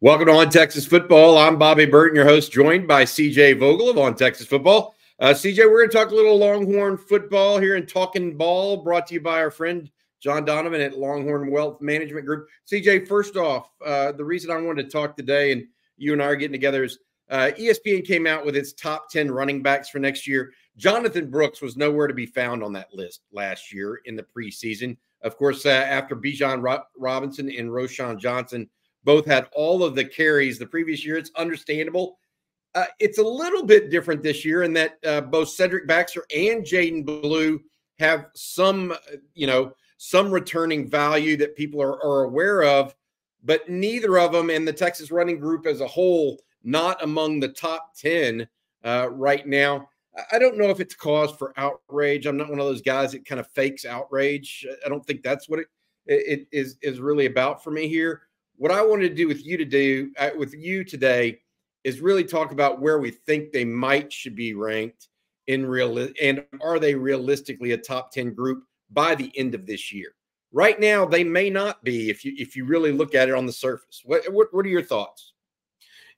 Welcome to On Texas Football. I'm Bobby Burton, your host, joined by CJ Vogel of On Texas Football. CJ, we're going to talk a little Longhorn football here in Talkin Ball, brought to you by our friend John Donovan at Longhorn Wealth Management Group. CJ, first off, the reason I wanted to talk today, and you and I are getting together, is ESPN came out with its top 10 running backs for next year. Jonathan Brooks was nowhere to be found on that list last year in the preseason. Of course, after Bijan Robinson and Roschon Johnson both had all of the carries the previous year, it's understandable. It's a little bit different this year in that both Cedric Baxter and Jaydon Blue have some returning value that people are aware of, but neither of them, and the Texas running group as a whole, not among the top 10 right now. I don't know if it's cause for outrage. I'm not one of those guys that kind of fakes outrage. I don't think that's what it is really about for me here. What I wanted to do with you today is really talk about where we think they should be ranked and are they realistically a top 10 group by the end of this year? Right now, they may not be if you really look at it on the surface. What are your thoughts?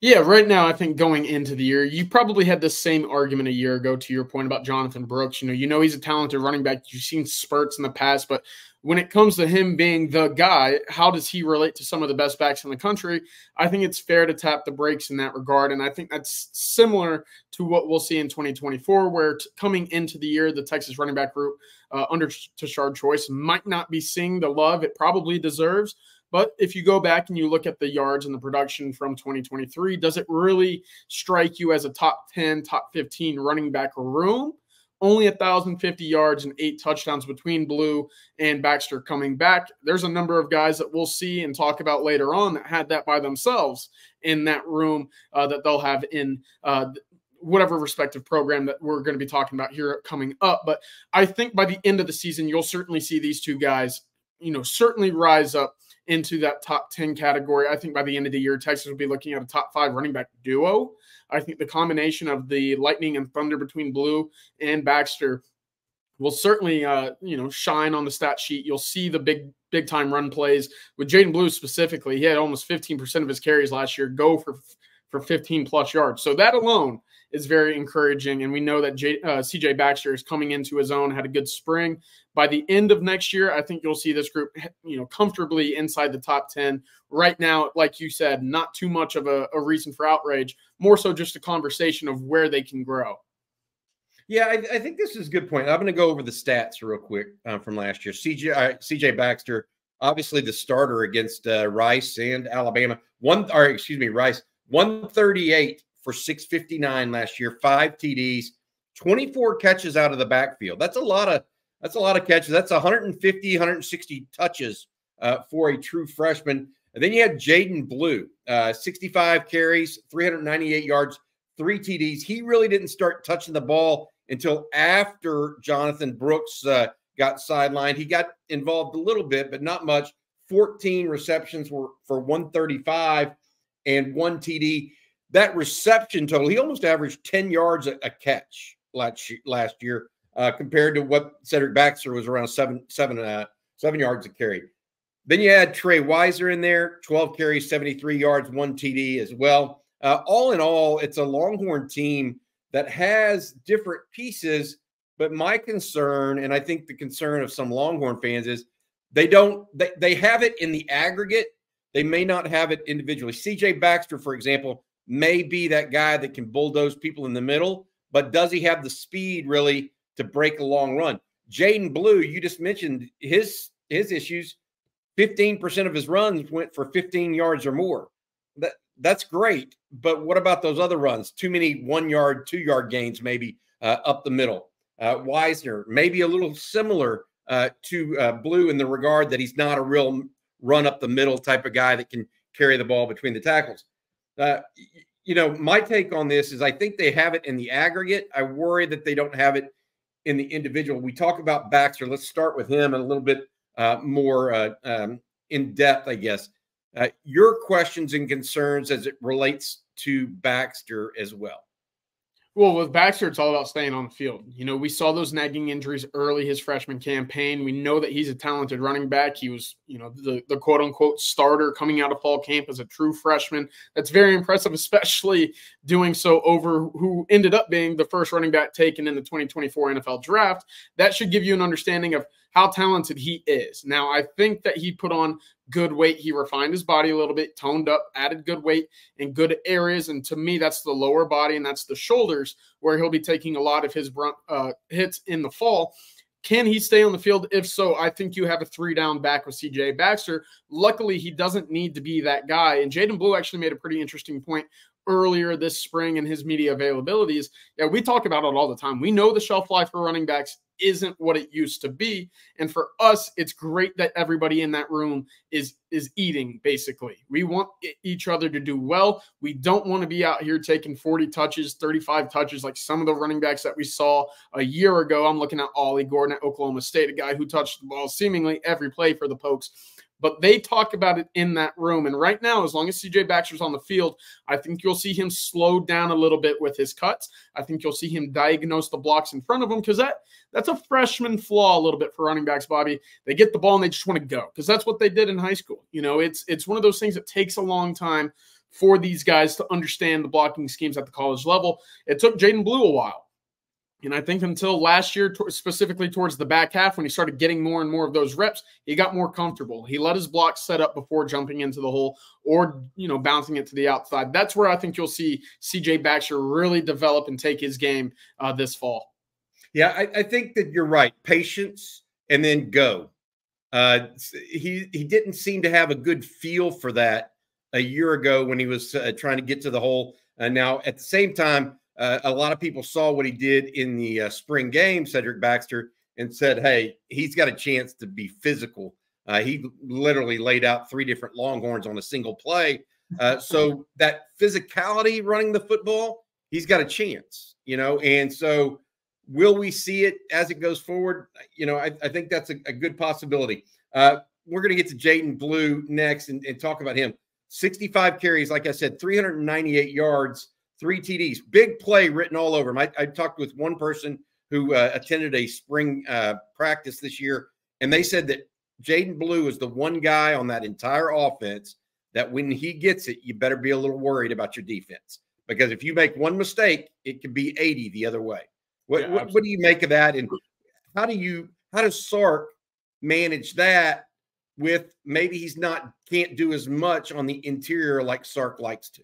Yeah, right now, I think going into the year, you probably had the same argument a year ago to your point about Jonathan Brooks. You know he's a talented running back. You've seen spurts in the past, but when it comes to him being the guy, how does he relate to some of the best backs in the country? I think it's fair to tap the brakes in that regard, and I think that's similar to what we'll see in 2024, where coming into the year, the Texas running back group under Tashard Choice might not be seeing the love it probably deserves. But if you go back and you look at the yards and the production from 2023, does it really strike you as a top 10, top 15 running back room? Only 1,050 yards and 8 touchdowns between Blue and Baxter coming back. There's a number of guys that we'll see and talk about later on that had that by themselves in that room that they'll have in whatever respective program that we're going to be talking about here coming up. But I think by the end of the season, you'll certainly see these two guys, certainly rise up into that top 10 category. I think by the end of the year, Texas will be looking at a top 5 running back duo. I think the combination of the lightning and thunder between Blue and Baxter will certainly, shine on the stat sheet. You'll see the big time run plays with Jaydon Blue specifically. He had almost 15% of his carries last year go for 15 plus yards. So that alone is very encouraging. And we know that CJ Baxter is coming into his own, had a good spring. By the end of next year, I think you'll see this group, comfortably inside the top 10. Right now, like you said, not too much of a reason for outrage, more so just a conversation of where they can grow. Yeah, I think this is a good point. I'm going to go over the stats real quick from last year. CJ Baxter, obviously the starter against Rice and Alabama. Rice, 138 for 659 last year, 5 TDs, 24 catches out of the backfield. That's a lot of catches. That's 150, 160 touches for a true freshman. And then you had Jaydon Blue, 65 carries, 398 yards, 3 TDs. He really didn't start touching the ball until after Jonathan Brooks got sidelined. He got involved a little bit, but not much. 14 receptions for 135 and 1 TD. That reception total, he almost averaged 10 yards a catch last year compared to what Cedric Baxter was around seven yards a carry. Then you had Trey Weiser in there, 12 carries, 73 yards, 1 TD as well. All in all, it's a Longhorn team that has different pieces, but my concern, and I think the concern of some Longhorn fans, is they have it in the aggregate. They may not have it individually. CJ Baxter, for example, may be that guy that can bulldoze people in the middle, but does he have the speed really to break a long run? Jaydon Blue, you just mentioned his issues. 15% of his runs went for 15 yards or more. That's great, but what about those other runs? Too many 1 yard, 2 yard gains maybe up the middle. Weisner, maybe a little similar to Blue in the regard that he's not a real run up the middle type of guy that can carry the ball between the tackles. My take on this is I think they have it in the aggregate. I worry that they don't have it in the individual. We talk about Baxter. Let's start with him a little bit more in depth, I guess. Your questions and concerns as it relates to Baxter as well. Well, with Baxter, it's all about staying on the field. You know, we saw those nagging injuries early his freshman campaign. We know that he's a talented running back. He was, you know, the quote-unquote starter coming out of fall camp as a true freshman. That's very impressive, especially doing so over who ended up being the first running back taken in the 2024 NFL draft. That should give you an understanding of how talented he is. Now, I think that he put on good weight. He refined his body a little bit, toned up, added good weight in good areas. And to me, that's the lower body and that's the shoulders where he'll be taking a lot of his hits in the fall. Can he stay on the field? If so, I think you have a 3-down back with CJ Baxter. Luckily, he doesn't need to be that guy. And Jaydon Blue actually made a pretty interesting point earlier this spring in his media availabilities. Yeah, we talk about it all the time. We know the shelf life for running backs isn't what it used to be. And for us, it's great that everybody in that room is eating, basically. We want each other to do well. We don't want to be out here taking 40 touches, 35 touches, like some of the running backs that we saw a year ago. I'm looking at Ollie Gordon at Oklahoma State, a guy who touched the ball seemingly every play for the Pokes. But they talk about it in that room. And right now, as long as CJ Baxter's on the field, I think you'll see him slow down a little bit with his cuts. I think you'll see him diagnose the blocks in front of him because that's a freshman flaw a little bit for running backs, Bobby. They get the ball and they just want to go because that's what they did in high school. You know, it's one of those things that takes a long time for these guys to understand the blocking schemes at the college level. It took Jaydon Blue a while. And I think until last year, specifically towards the back half, when he started getting more and more of those reps, he got more comfortable. He let his blocks set up before jumping into the hole or, you know, bouncing it to the outside. That's where I think you'll see CJ Baxter really develop and take his game this fall. Yeah, I think that you're right. Patience and then go. He didn't seem to have a good feel for that a year ago when he was trying to get to the hole. Now, at the same time, a lot of people saw what he did in the spring game, Cedric Baxter, and said, hey, he's got a chance to be physical. He literally laid out 3 different Longhorns on a single play. So that physicality running the football, he's got a chance, you know. And so will we see it as it goes forward? You know, I think that's a good possibility. We're going to get to Jaydon Blue next and talk about him. 65 carries, like I said, 398 yards, 3 TDs, big play written all over him. I talked with one person who attended a spring practice this year, and they said that Jaydon Blue is the one guy on that entire offense that when he gets it, you better be a little worried about your defense because if you make one mistake, it could be 80 the other way. What do you make of that, and how does Sark manage that with maybe can't do as much on the interior like Sark likes to?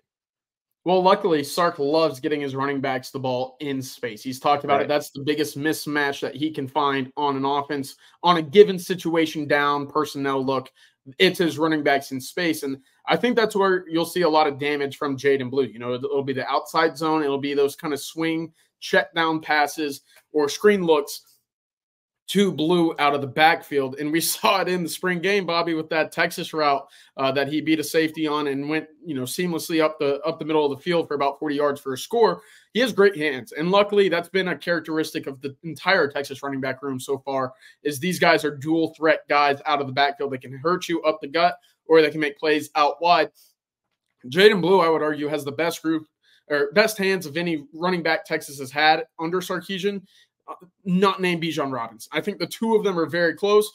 Well, luckily, Sark loves getting his running backs the ball in space. He's talked about it. That's the biggest mismatch that he can find on an offense, on a given situation down, personnel look. It's his running backs in space. And I think that's where you'll see a lot of damage from Jaydon Blue. You know, it'll be the outside zone. It'll be those kind of swing, check down passes or screen looks to Blue out of the backfield. And we saw it in the spring game, Bobby, with that Texas route that he beat a safety on and went, you know, seamlessly up the middle of the field for about 40 yards for a score. He has great hands. And luckily that's been a characteristic of the entire Texas running back room so far is these guys are dual threat guys out of the backfield. They can hurt you up the gut or they can make plays out wide. Jaydon Blue, I would argue, has the best group or best hands of any running back Texas has had under Sarkisian. Not named Bijan Robinson. I think the two of them are very close.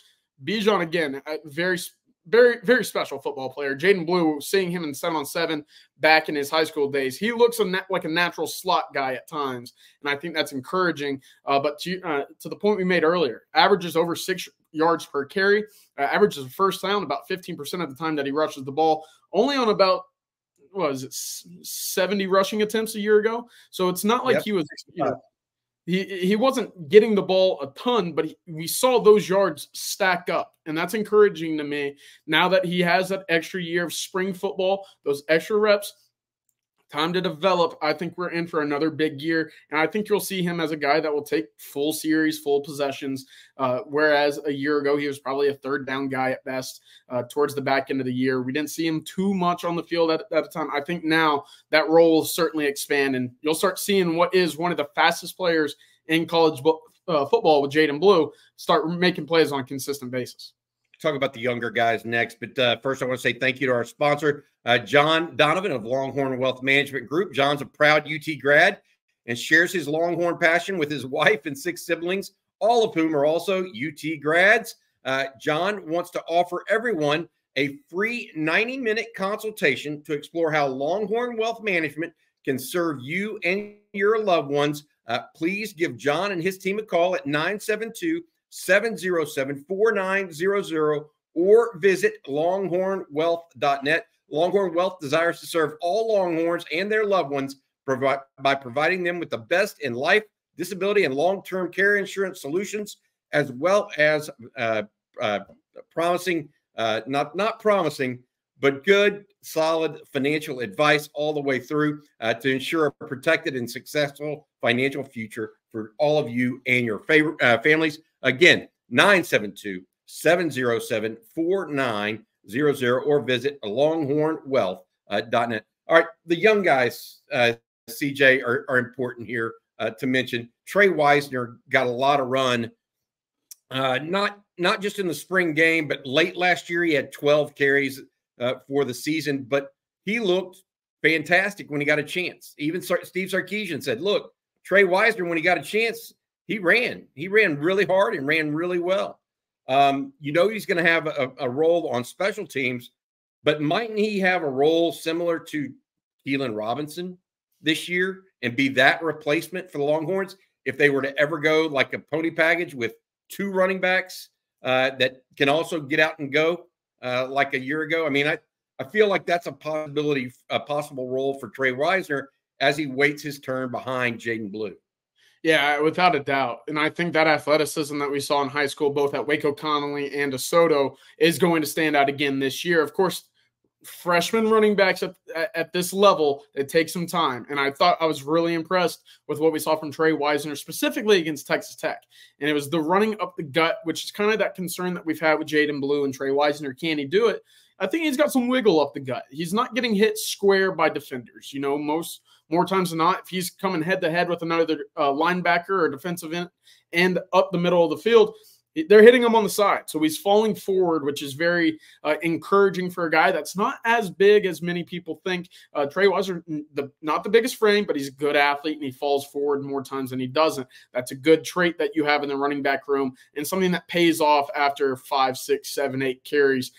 Bijan, again, a very, very, very special football player. Jaydon Blue, seeing him in 7-on-7 back in his high school days, he looks like a natural slot guy at times, and I think that's encouraging. But to the point we made earlier, averages over 6 yards per carry, averages a first down about 15% of the time that he rushes the ball, only on about 70 rushing attempts a year ago. So it's not like he was, you know, He wasn't getting the ball a ton, but we saw those yards stack up, and that's encouraging to me. Now that he has that extra year of spring football, those extra reps, time to develop, I think we're in for another big year, and I think you'll see him as a guy that will take full series, full possessions, whereas a year ago he was probably a third down guy at best towards the back end of the year. We didn't see him too much on the field at the time. I think now that role will certainly expand, and you'll start seeing what is one of the fastest players in college football with Jaydon Blue start making plays on a consistent basis. Talk about the younger guys next, but first I want to say thank you to our sponsor, John Donovan of Longhorn Wealth Management Group. John's a proud UT grad, and shares his Longhorn passion with his wife and 6 siblings, all of whom are also UT grads. John wants to offer everyone a free 90-minute consultation to explore how Longhorn Wealth Management can serve you and your loved ones. Please give John and his team a call at 972-707-4900 or visit longhornwealth.net. Longhorn Wealth desires to serve all Longhorns and their loved ones by providing them with the best in life, disability, and long-term care insurance solutions, as well as promising, not promising, but good, solid financial advice all the way through to ensure a protected and successful financial future for all of you and your families. Again, 972-707-4900 or visit longhornwealth.net. All right, the young guys, CJ, are important here to mention. Trey Wisner got a lot of run, not just in the spring game, but late last year he had 12 carries for the season, but he looked fantastic when he got a chance. Even Steve Sarkisian said, look, Trey Wisner, when he got a chance, he ran really hard and ran really well. He's going to have a role on special teams, but mightn't he have a role similar to Keelan Robinson this year and be that replacement for the Longhorns if they were to ever go like a pony package with 2 running backs that can also get out and go like a year ago? I mean, I feel like that's a possible role for Trey Wisner as he waits his turn behind Jaydon Blue. Yeah, without a doubt. And I think that athleticism that we saw in high school, both at Waco Connolly and DeSoto, is going to stand out again this year. Of course, freshman running backs at this level, it takes some time. And I was really impressed with what we saw from Trey Wisner, specifically against Texas Tech. And it was the running up the gut, which is kind of that concern that we've had with Jaydon Blue and Trey Wisner. Can he do it? I think he's got some wiggle up the gut. He's not getting hit square by defenders. More times than not, if he's coming head-to-head with another linebacker or defensive end up the middle of the field, they're hitting him on the side. So he's falling forward, which is very encouraging for a guy that's not as big as many people think. Trey Wisner, not the biggest frame, but he's a good athlete, and he falls forward more times than he doesn't. That's a good trait that you have in the running back room and something that pays off after 5, 6, 7, 8 carries.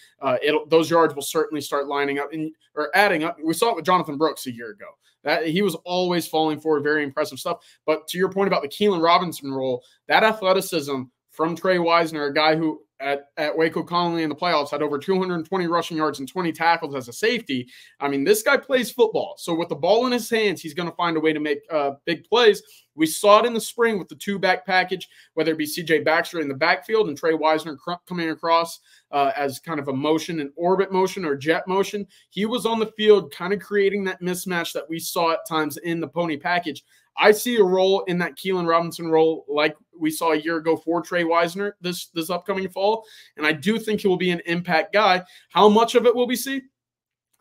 Those yards will certainly start lining up or adding up. We saw it with Jonathan Brooks a year ago. That he was always falling forward, very impressive stuff. But to your point about the Keelan Robinson role, that athleticism from Trey Wisner, a guy who at Waco Connolly in the playoffs had over 220 rushing yards and 20 tackles as a safety. I mean, this guy plays football. So with the ball in his hands, he's going to find a way to make big plays. We saw it in the spring with the 2-back package, whether it be CJ Baxter in the backfield and Trey Wisner coming across as kind of a motion, an orbit motion or jet motion. He was on the field kind of creating that mismatch that we saw at times in the pony package. I see a role in that Keelan Robinson role like we saw a year ago for Trey Wisner this upcoming fall, and I do think he will be an impact guy. How much of it will we see?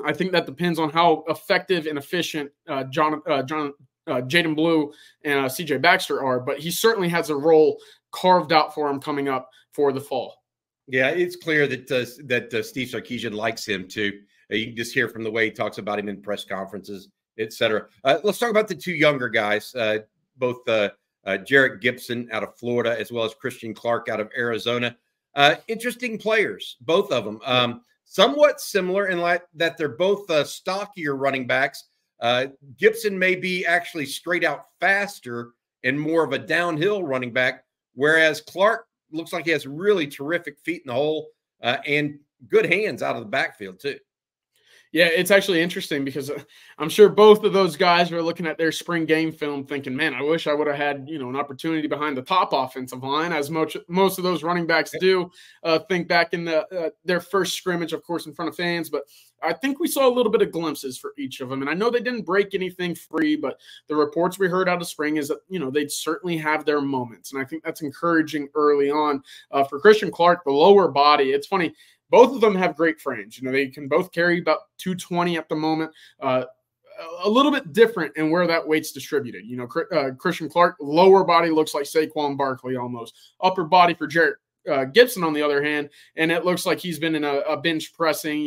I think that depends on how effective and efficient Jaydon Blue and CJ Baxter are, but he certainly has a role carved out for him coming up for the fall. Yeah, it's clear that Steve Sarkisian likes him too. You can just hear from the way he talks about him in press conferences, et cetera. Let's talk about the 2 younger guys, both Jarrett Gibson out of Florida as well as Christian Clark out of Arizona. Interesting players, both of them. Somewhat similar in that they're both stockier running backs. Gibson may be actually straight out faster and more of a downhill running back, whereas Clark looks like he has really terrific feet in the hole and good hands out of the backfield too. Yeah, it's actually interesting because I'm sure both of those guys are looking at their spring game film thinking, man, I wish I would have had, an opportunity behind the top offensive line, as most of those running backs do. Think back in their first scrimmage, of course, in front of fans. But I think we saw a little bit of glimpses for each of them. And I know they didn't break anything free, but the reports we heard out of spring is that, they'd certainly have their moments. And I think that's encouraging early on. For Christian Clark, the lower body, it's funny. Both of them have great frames. They can both carry about 220 at the moment. A little bit different in where that weight's distributed. Christian Clark, lower body looks like Saquon Barkley almost. Upper body for Jarrett Gibson, on the other hand, and it looks like he's been in a bench pressing,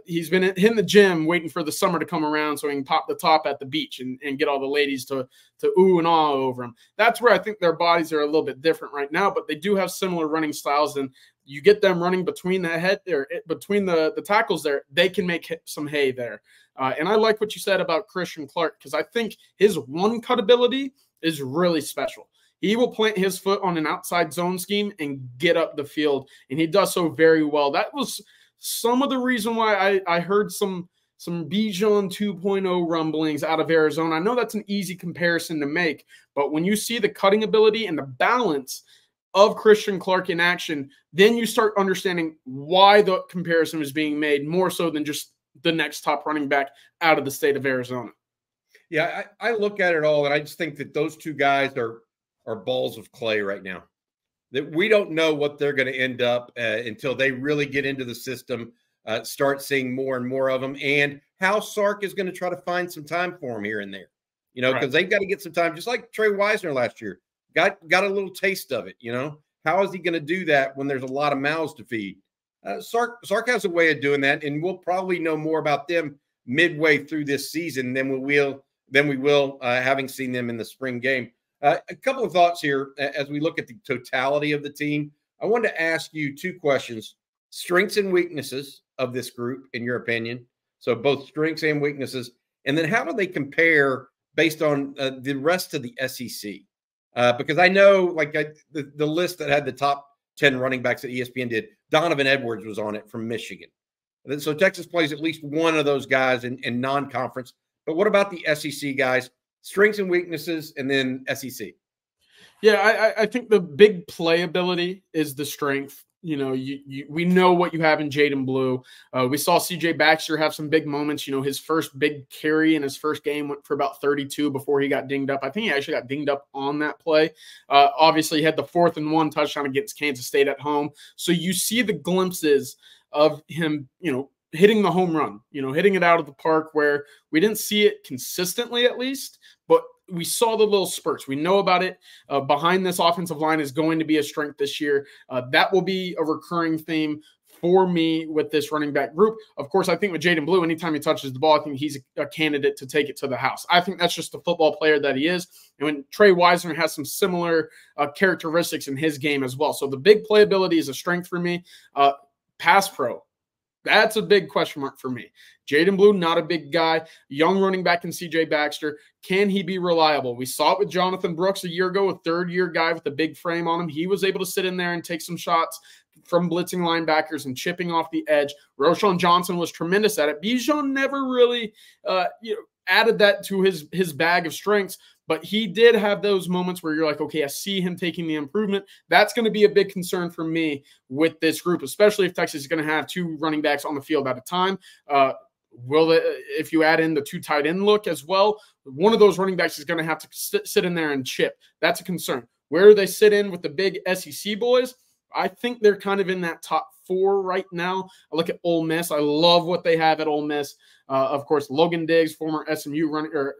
he's been in the gym waiting for the summer to come around so he can pop the top at the beach and get all the ladies to ooh and ah over him. That's where I think their bodies are a little bit different right now, but they do have similar running styles, and you get them running between the head there, between the tackles there, they can make some hay there. And I like what you said about Christian Clark, because I think his one-cut ability is really special. He will plant his foot on an outside zone scheme and get up the field, and he does so very well. That was some of the reason why I heard some Bijan 2.0 rumblings out of Arizona. I know that's an easy comparison to make, but when you see the cutting ability and the balance of Christian Clark in action, then you start understanding why the comparison is being made, more so than just the next top running back out of the state of Arizona. Yeah, I look at it all, and I just think that those two guys are balls of clay right now. That we don't know what they're going to end up until they really get into the system, start seeing more and more of them, and how Sark is going to try to find some time for him here and there. Because they've got to get some time, just like Trey Wisner last year. Got a little taste of it, How is he going to do that when there's a lot of mouths to feed? Sark has a way of doing that, and we'll probably know more about them midway through this season than we will having seen them in the spring game. A couple of thoughts here as we look at the totality of the team. I wanted to ask you two questions: strengths and weaknesses of this group, in your opinion. So both strengths and weaknesses, and then how do they compare based on the rest of the SEC? Because I know, the list that had the top 10 running backs that ESPN did, Donovan Edwards was on it from Michigan. So Texas plays at least one of those guys in non-conference. But what about the SEC guys? Strengths and weaknesses, and then SEC. Yeah, I think the big playability is the strength. We know what you have in Jaydon Blue. We saw CJ Baxter have some big moments. His first big carry in his first game went for about 32 before he got dinged up. I think he actually got dinged up on that play. Obviously, he had the 4th and 1 touchdown against Kansas State at home. So you see the glimpses of him, hitting the home run, hitting it out of the park, where we didn't see it consistently, at least, but we saw the little spurts. We know about it. Behind this offensive line is going to be a strength this year. That will be a recurring theme for me with this running back group. Of course, I think with Jaydon Blue, anytime he touches the ball, I think he's a candidate to take it to the house. I think that's just the football player that he is. And when Trey Wisner has some similar characteristics in his game as well. So the big playability is a strength for me. Pass pro. That's a big question mark for me. Jaydon Blue, not a big guy. Young running back in CJ Baxter. Can he be reliable? We saw it with Jonathan Brooks a year ago, a third-year guy with a big frame on him. He was able to sit in there and take some shots from blitzing linebackers and chipping off the edge. Roschon Johnson was tremendous at it. Bijan never really added that to his bag of strengths, but he did have those moments where you're like, okay, I see him taking the improvement. That's going to be a big concern for me with this group, especially if Texas is going to have 2 running backs on the field at a time. If you add in the 2 tight end look as well, one of those running backs is going to have to sit in there and chip. That's a concern. Where do they sit in with the big SEC boys? I think they're kind of in that top 4 right now. I look at Ole Miss. I love what they have at Ole Miss. Of course, Logan Diggs, former SMU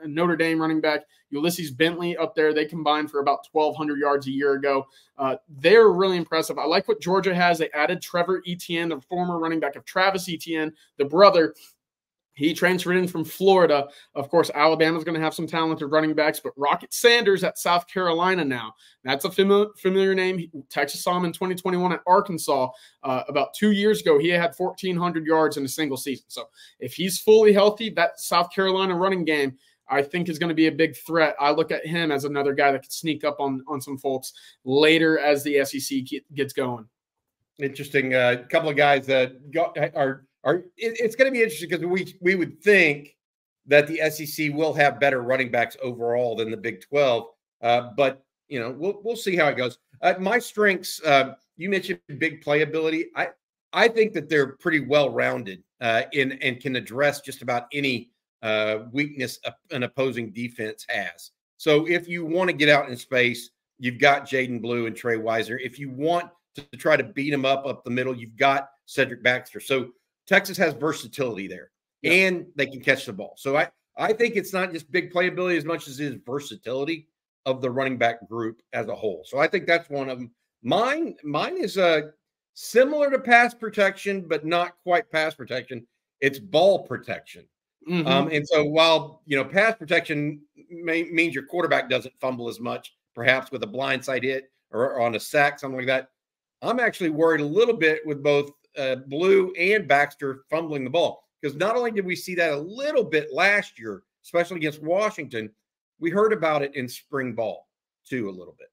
Notre Dame running back, Ulysses Bentley up there. They combined for about 1,200 yards a year ago. They're really impressive. I like what Georgia has. They added Trevor Etienne, the former running back of Travis Etienne, the brother. He transferred in from Florida. Of course, Alabama's going to have some talented running backs, but Rocket Sanders at South Carolina now. That's a familiar name. Texas saw him in 2021 at Arkansas. About 2 years ago, he had 1,400 yards in a single season. So if he's fully healthy, that South Carolina running game, I think, is going to be a big threat. I look at him as another guy that could sneak up on some folks later as the SEC gets going. Interesting. A couple of guys that it's going to be interesting because we would think that the SEC will have better running backs overall than the Big 12, but we'll see how it goes. My strengths, you mentioned big playability. I think that they're pretty well rounded and can address just about any weakness an opposing defense has. So if you want to get out in space, you've got Jaydon Blue and Trey Wisner. If you want to try to beat them up the middle, you've got Cedric Baxter. So Texas has versatility there, and they can catch the ball. So I think it's not just big playability as much as it is versatility of the running back group as a whole. So I think that's one of them. Mine is similar to pass protection, but not quite pass protection. It's ball protection. And so while, pass protection means your quarterback doesn't fumble as much, perhaps with a blindside hit or on a sack, something like that, I'm actually worried a little bit with both Blue and Baxter fumbling the ball. Because not only did we see that a little bit last year, especially against Washington, we heard about it in spring ball too a little bit.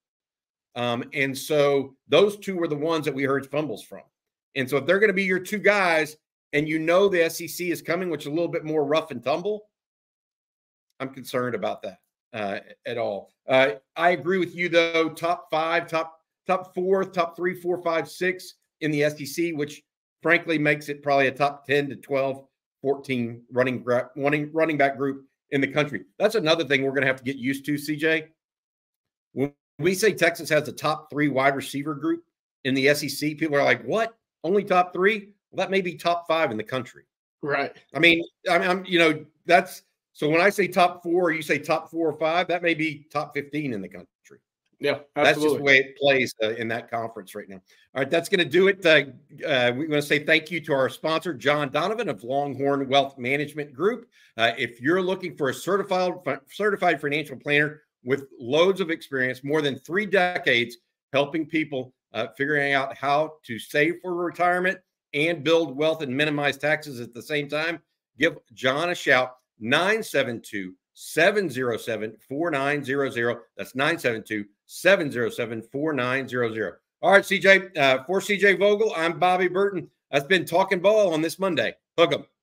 And so those two were the ones that we heard fumbles from. And so if they're going to be your two guys and the SEC is coming, which is a little bit more rough and tumble, I'm concerned about that at all. I agree with you, though. Top 5, top 4, top 3, 4, 5, 6 in the SEC, which frankly makes it probably a top 10 to 12, 14 running back group in the country. That's another thing we're going to have to get used to, CJ. When we say Texas has the top 3 wide receiver group in the SEC, people are like, what? Only top 3? Well, that may be top 5 in the country. Right. I mean, that's so when I say top 4, you say top 4 or 5, that may be top 15 in the country. Yeah, absolutely. That's just the way it plays in that conference right now. All right, that's going to do it. We're going to say thank you to our sponsor, John Donovan of Longhorn Wealth Management Group. If you're looking for a certified financial planner with loads of experience, more than 3 decades helping people figuring out how to save for retirement and build wealth and minimize taxes at the same time, give John a shout, 972-707-4900. That's 972-707-4900. All right, CJ. For CJ Vogel, I'm Bobby Burton. That's been Talkin Ball on this Monday. Hook 'em.